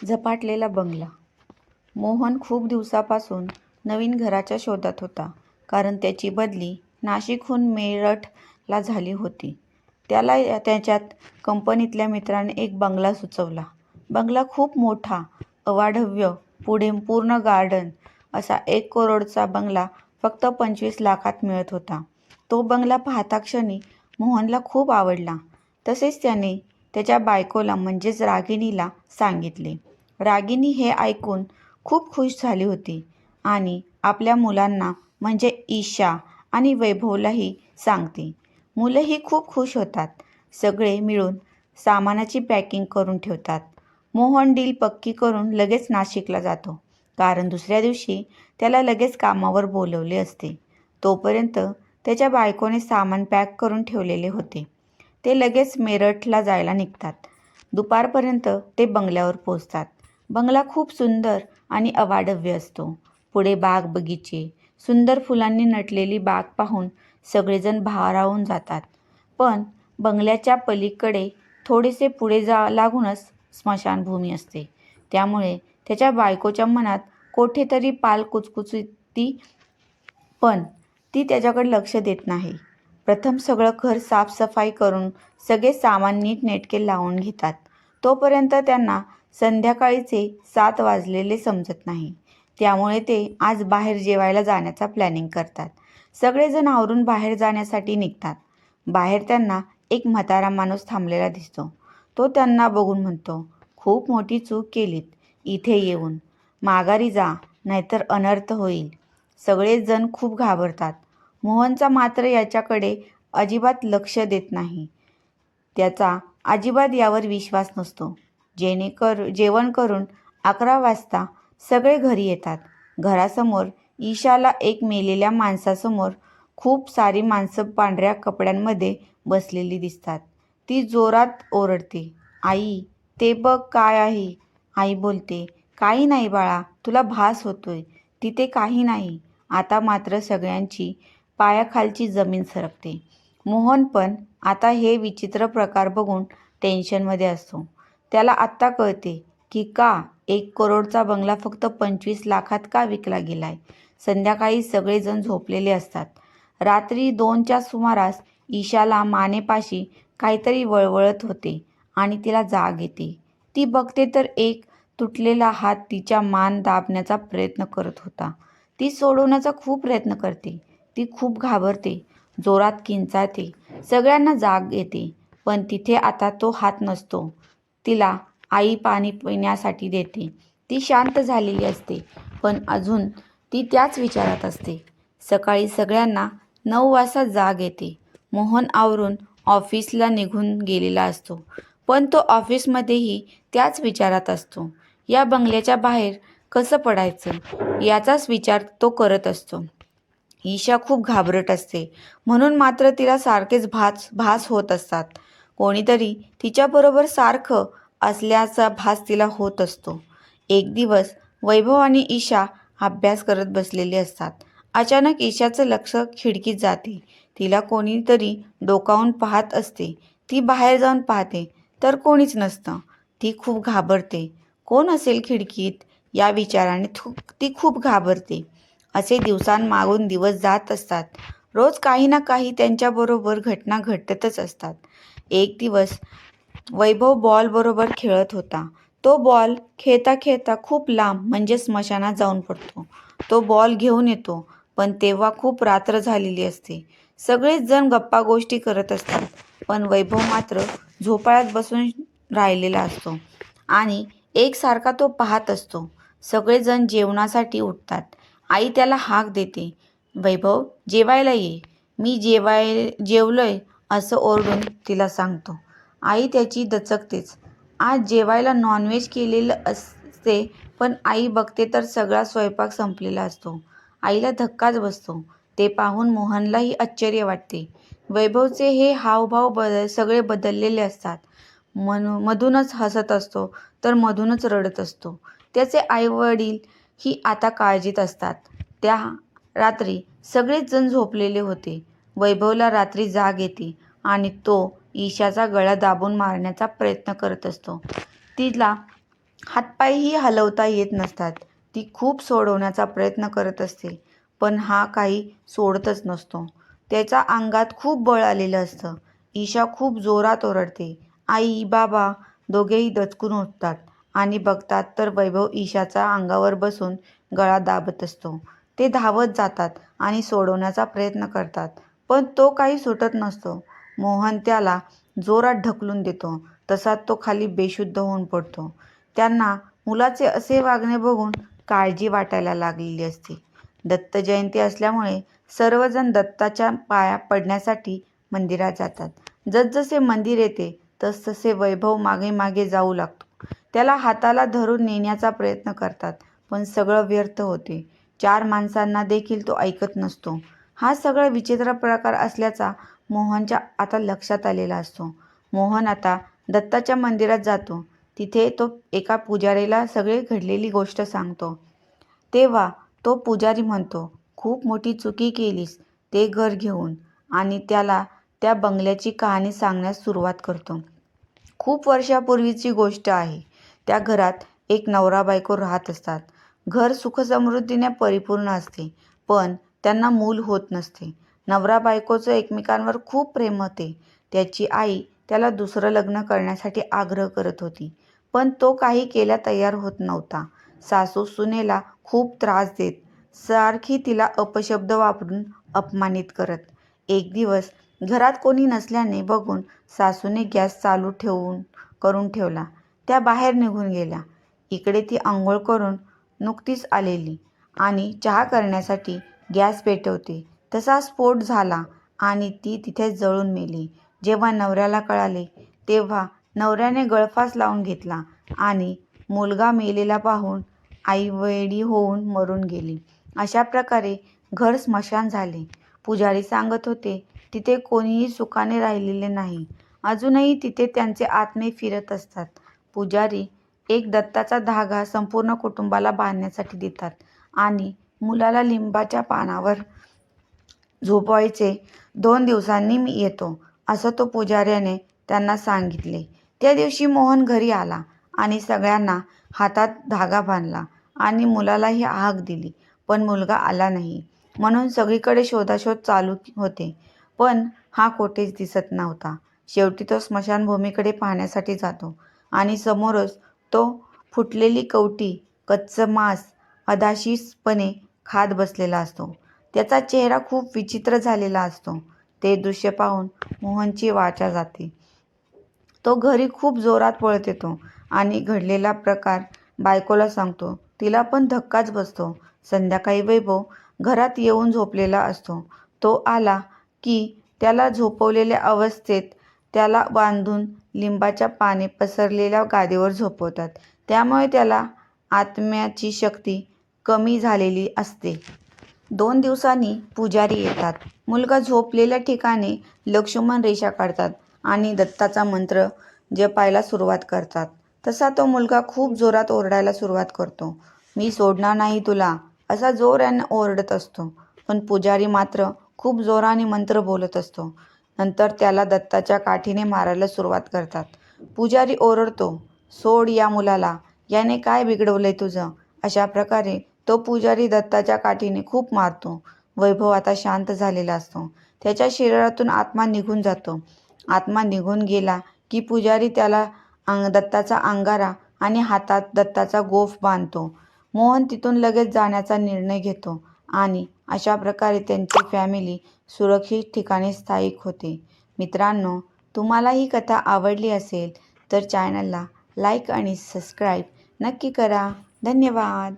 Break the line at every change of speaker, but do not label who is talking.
झपाटलेला बंगला. मोहन खूप दिवसापासून नवीन घराच्या शोधात होता, कारण त्याची बदली नाशिकहून मेरठला झाली होती. त्याला त्याच्यात कंपनीतल्या मित्राने एक बंगला सुचवला. बंगला खूप मोठा, अवाढव्य, पुढे पूर्ण गार्डन असा 1 करोडचा बंगला फक्त 25 लाखात मिळत होता. तो बंगला पाहताक्षणी मोहनला खूप आवडला. तसेच त्याने त्याच्या बायकोला म्हणजेच रागिणीला सांगितले. रागिणी हे ऐकून खूप खुश झाली होती आणि आपल्या मुलांना म्हणजे ईशा आणि वैभवलाही सांगते. मुलंही खूप खुश होतात. सगळे मिळून सामानाची पॅकिंग करून ठेवतात. मोहन डील पक्की करून लगेच नाशिकला जातो, कारण दुसऱ्या दिवशी त्याला लगेच कामावर बोलवले असते. तोपर्यंत त्याच्या बायकोने सामान पॅक करून ठेवलेले होते. ते लगेच मेरठला जायला निघतात. दुपारपर्यंत ते बंगल्यावर पोचतात. बंगला खूप सुंदर आणि अवाढव्य असतो. पुढे बाग बगीचे, सुंदर फुलांनी नटलेली बाग पाहून सगळेजण भारावून जातात. पण बंगल्याच्या पलीकडे थोडेसे पुढे लागूनच स्मशानभूमी असते. त्यामुळे त्याच्या बायकोच्या मनात कोठेतरी पाल कुचकुचती, पण ती त्याच्याकडे लक्ष देत नाही. प्रथम सगळं घर साफसफाई करून सगळे सामान नीटनेटके लावून घेतात. तोपर्यंत त्यांना संध्याकाळीचे 7 वाजलेले समजत नाही. त्यामुळे ते आज बाहेर जेवायला जाण्याचा प्लॅनिंग करतात. सगळेजण आवरून बाहेर जाण्यासाठी निघतात. बाहेर त्यांना एक म्हातारा माणूस थांबलेला दिसतो. तो त्यांना बघून म्हणतो, "खूप मोठी चूक केलीत इथे येऊन. माघारी जा, नाहीतर अनर्थ होईल." सगळेच जण खूप घाबरतात. मोहनचा मात्र याच्याकडे अजिबात लक्ष देत नाही. त्याचा अजिबात यावर विश्वास नसतो. जेवण करून 11 वाजता सगळे घरी येतात. घरासमोर ईशाला एक मेलेल्या माणसासमोर खूप सारी माणसं पांढऱ्या कपड्यांमध्ये बसलेली दिसतात. ती जोरात ओरडते, "आई, ते बघ काय आहे." आई बोलते, "काही नाही बाळा, तुला भास होतोय. तिथे काही नाही." आता मात्र सगळ्यांची पायाखालची जमीन सरकते. मोहन पण आता हे विचित्र प्रकार बघून टेन्शनमध्ये असतो. त्याला आत्ता कळते की का 1 करोडचा बंगला फक्त 25 लाखात का विकला गेलाय. संध्याकाळी सगळेजण झोपलेले असतात. रात्री 2च्या सुमारास ईशाला मानेपाशी काहीतरी वळवळत होते आणि तिला जाग येते. ती बघते तर एक तुटलेला हात तिच्या मान दाबण्याचा प्रयत्न करत होता. ती सोडवण्याचा खूप प्रयत्न करते. ती खूप घाबरते, जोरात किंचाळते. सगळ्यांना जाग येते, पण तिथे आता तो हात नसतो. तिला आई पाणी पिण्यासाठी देते. ती शांत झालेली असते, पण अजून ती त्याच विचारात असते. सकाळी सगळ्यांना 9 वाजता जाग येते. मोहन आवरून ऑफिसला निघून गेलेला असतो, पण तो ऑफिसमध्येही त्याच विचारात असतो. या बंगल्याच्या बाहेर कसं पडायचं याचाच विचार तो करत असतो. ईशा खूप घाबरट असते, म्हणून मात्र तिला सारखेच भास होत असतात. कोणीतरी तिच्याबरोबर सारखं असल्याचा भास तिला होत असतो. एक दिवस वैभव आणि ईशा अभ्यास करत बसलेले असतात. अचानक ईशाचं लक्ष खिडकीत जाते. तिला कोणीतरी डोकावून पाहत असते. ती बाहेर जाऊन पाहते तर कोणीच नसतं. ती खूप घाबरते. कोण असेल खिडकीत या विचाराने ती खूप घाबरते. असे दिवसांमागून दिवस जात असतात. रोज काही ना काही त्यांच्याबरोबर घटना घडतच असतात. एक दिवस वैभव बॉल बरोबर खेळत होता. तो बॉल खेळता खेळता खूप लांब म्हणजे स्मशानात जाऊन पडतो. तो बॉल घेऊन येतो, पण तेव्हा खूप रात्र झालेली असते. सगळेच जण गप्पा गोष्टी करत असतात, पण वैभव मात्र झोपाळ्यात बसून राहिलेला असतो आणि एकसारखा तो पाहत असतो. सगळेजण जेवणासाठी उठतात. आई त्याला हाक देते, "वैभव, जेवायला ये." "मी जेवलोय," असं ओरडून तिला सांगतो. आई त्याची दचकतेच. आज जेवायला नॉनव्हेज केलेलं असते, पण आई बघते तर सगळा स्वयंपाक संपलेला असतो. आईला धक्काच बसतो. ते पाहून मोहनलाही आश्चर्य वाटते. वैभवचे हे हावभाव सगळे बदललेले असतात. मधूनच हसत असतो तर मधूनच रडत असतो. त्याचे आईवडील ही आता काळजीत असतात. त्या रात्री सगळेच जण झोपलेले होते. वैभवला रात्री जाग येते आणि तो ईशाचा गळा दाबून मारण्याचा प्रयत्न करत असतो. तिला हातपायही हलवता येत नसतात. ती खूप सोडवण्याचा प्रयत्न करत असते, पण हा काही सोडतच नसतो. त्याच्या अंगात खूप बळ आलेलं असतं. ईशा खूप जोरात ओरडते. आई, बाबा दोघेही दचकून उठतात आणि बघतात तर वैभव ईशाच्या अंगावर बसून गळा दाबत असतो. ते धावत जातात आणि सोडवण्याचा प्रयत्न करतात, पण तो काही सुटत नसतो. मोहन त्याला जोरात ढकलून देतो. तसाच तो खाली बेशुद्ध होऊन पडतो. त्यांना मुलाचे असे वागणे बघून काळजी वाटायला लागलेली असते. दत्त जयंती असल्यामुळे सर्वजण दत्ताच्या पाया पडण्यासाठी मंदिरात जातात. जसजसे मंदिर येते तसतसे वैभव मागे मागे जाऊ लागतो. त्याला हाताला धरून नेण्याचा प्रयत्न करतात, पण सगळं व्यर्थ होते. 4 माणसांना देखील तो ऐकत नसतो. हा सगळा विचित्र प्रकार असल्याचा मोहनच्या आता लक्षात आलेला असतो. मोहन आता दत्ताच्या मंदिरात जातो. तिथे तो एका पुजारीला सगळी घडलेली गोष्ट सांगतो. तेव्हा तो पुजारी म्हणतो, खूप मोठी चुकी केलीस ते घर घेऊन, आणि त्याला त्या बंगल्याची कहाणी सांगण्यास सुरुवात करतो. खूप वर्षापूर्वीची गोष्ट आहे. त्या घरात एक नवरा बायको राहत असतात. घर सुखसमृद्धीने परिपूर्ण असते, पण त्यांना मूल होत नसते. नवरा बायकोचं एकमेकांवर खूप प्रेम होते. त्याची आई त्याला दुसरं लग्न करण्यासाठी आग्रह करत होती, पण तो काही केल्या तयार होत नव्हता. सासू सुनेला खूप त्रास देत, सारखी तिला अपशब्द वापरून अपमानित करत. एक दिवस घरात कोणी नसल्याने बघून सासूने गॅस चालू करून ठेवला. त्या बाहेर निघून गेल्या. इकडे ती अंघोळ करून नुकतीच आलेली आणि चहा करण्यासाठी गॅस पेटवते तसा स्फोट झाला आणि ती तिथेच जळून मेली. जेव्हा नवऱ्याला कळाले तेव्हा नवऱ्याने गळफास लावून घेतला आणि मुलगा मेलेला पाहून आई वेडी होऊन मरून गेली. अशा प्रकारे घर स्मशान झाले. पुजारी सांगत होते, तिथे कोणीही सुखाने राहिलेले नाही. अजूनही तिथे त्यांचे आत्मे फिरत असतात. पुजारी एक दत्ताचा धागा संपूर्ण कुटुंबाला बांधण्यासाठी देतात आणि मुलाला लिंबाच्या पानावर झोपवायचे. 2 दिवसांनी मी येतो, असं तो पुजाऱ्याने त्यांना सांगितले. त्या दिवशी मोहन घरी आला आणि सगळ्यांना हातात धागा बांधला आणि मुलालाही हाक दिली, पण मुलगा आला नाही. म्हणून सगळीकडे शोधाशोध चालू होते, पण हा कोठेच दिसत नव्हता. शेवटी तो स्मशानभूमीकडे पाहण्यासाठी जातो आणि समोरच तो फुटलेली कवटी, कच्चं मांस अधाशीसपणे खात बसलेला असतो. त्याचा चेहरा खूप विचित्र झालेला असतो. ते दृश्य पाहून मोहनची वाचा जाते. तो घरी खूप जोरात पळत येतो आणि घडलेला प्रकार बायकोला सांगतो. तिला पण धक्काच बसतो. संध्याकाळी वैभव घरात येऊन झोपलेला असतो. तो आला की त्याला झोपवलेल्या अवस्थेत त्याला बांधून लिंबाच्या पाने पसरलेल्या गादीवर झोपवतात. त्यामुळे त्याला आत्म्याची शक्ती कमी झालेली असते. 2 दिवसांनी पुजारी येतात. मुलगा झोपलेल्या ठिकाणी लक्ष्मण रेषा काढतात आणि दत्ताचा मंत्र जपायला सुरुवात करतात. तसा तो मुलगा खूप जोरात ओरडायला सुरुवात करतो. मी सोडणार नाही तुला, असा जोराने ओरडत असतो. पण पुजारी मात्र खूप जोराने मंत्र बोलत असतो. नंतर त्याला दत्ताच्या काठीने मारायला सुरुवात करतात. पुजारी ओरडतो, सोड या मुलाला, याने काय बिघडवलंय तुझं? अशा प्रकारे तो पुजारी दत्ताच्या काठीने खूप मारतो. वैभव आता शांत झालेला असतो. त्याच्या शरीरातून आत्मा निघून जातो. आत्मा निघून गेला की पुजारी त्याला दत्ताचा अंगारा आणि हातात दत्ताचा गोफ बांधतो. मोहन तिथून लगेच जाण्याचा निर्णय घेतो आणि अशा प्रकारे त्यांची फॅमिली सुरक्षित ठिकाणी स्थायिक होते. मित्रांनो, तुम्हाला ही कथा आवडली असेल तर चॅनलला लाईक आणि सबस्क्राईब नक्की करा. धन्यवाद.